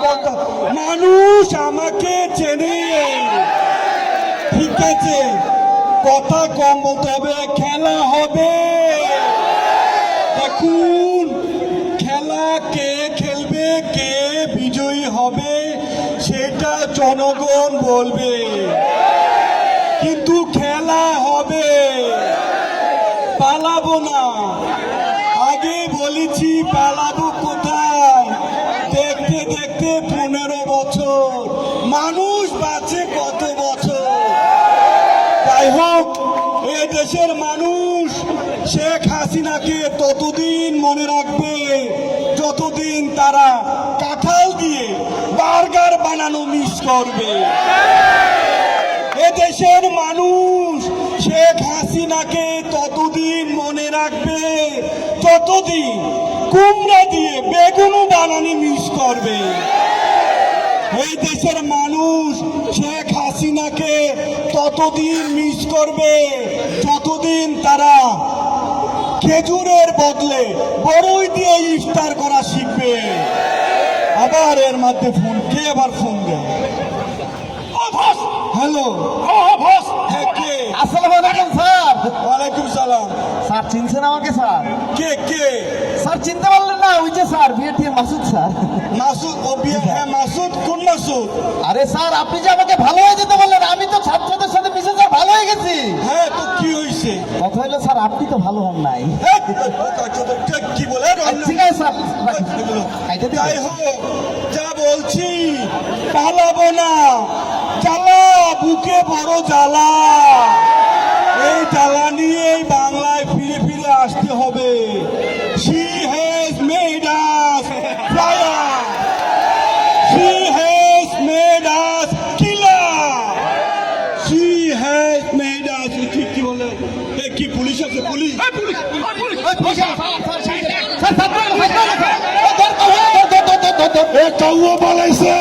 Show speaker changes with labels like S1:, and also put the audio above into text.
S1: বলতে মানুষ আমাকে চেনে, ঠিক আছে, কথা কম বলতে হবে। খেলা হবে, দেখুন খেলা কে খেলবে, কে বিজয়ী হবে সেটা জনগণ বলবে, কিন্তু খেলা হবে, পালাবো না। আগে বলেছি পালাবো কোথায়, দেখতে দেখতে 15 বছর, মানুষ বাঁচে কত বছর। যাই হোক, এ দেশের মানুষ শেখ হাসিনাকে ততদিন মনে রাখবে যতদিন তারা কাঁঠাল দিয়ে বার্গার বানানো মিস করবে। এ দেশের মানুষ শেখ হাসিনাকে ততদিন মনে রাখবে যতদিন কুমড়া দিয়ে বেগুন বানানি মিস করবে। এই দেশের মানুষ শেখ হাসিনাকে ততদিন মিস করবে যতদিন তারা খেজুরের বদলে বড়ই দিয়ে ইফতার করা শিখবে। আবার এর মধ্যে ফোন, কে আবার ফোন দেয়? হ্যালো, কে?
S2: আসসালামু আলাইকুম স্যার।
S1: ওয়ালাইকুম সালাম।
S2: স্যার চিনছেন আমাকে স্যার?
S1: কে কে?
S2: স্যার চিনতে পারলেন না? ওই যে স্যার বিএটিএ মাসুদ স্যার।
S1: মাসুদ? ও বিয়ে, হ্যাঁ মাসুদ। কোন মাসুদ?
S2: আরে স্যার আপনি যে আমাকে ভালো হয়ে যেতে বললেন, আমি তো ছাত্রদের সাথে মিশে স্যার ভালো হয়ে গেছি।
S1: হ্যাঁ, তো কি হয়েছে?
S2: কথা হলো স্যার আপনি তো ভালো হন নাই।
S1: কি বলে?
S2: ঠিক আছে স্যার,
S1: যাই হোক, যা বলছি পালাবো না। জ্বালা বুকে বড় জ্বালা, এই জ্বালা নিয়েই বাংলায় ফিরে ফিরে আসতে হবে। She has made us fire. She has made us killer. She has made us. কি বলে? কি পুলিশ আছে? পুলিশ কাউ বলাইছে।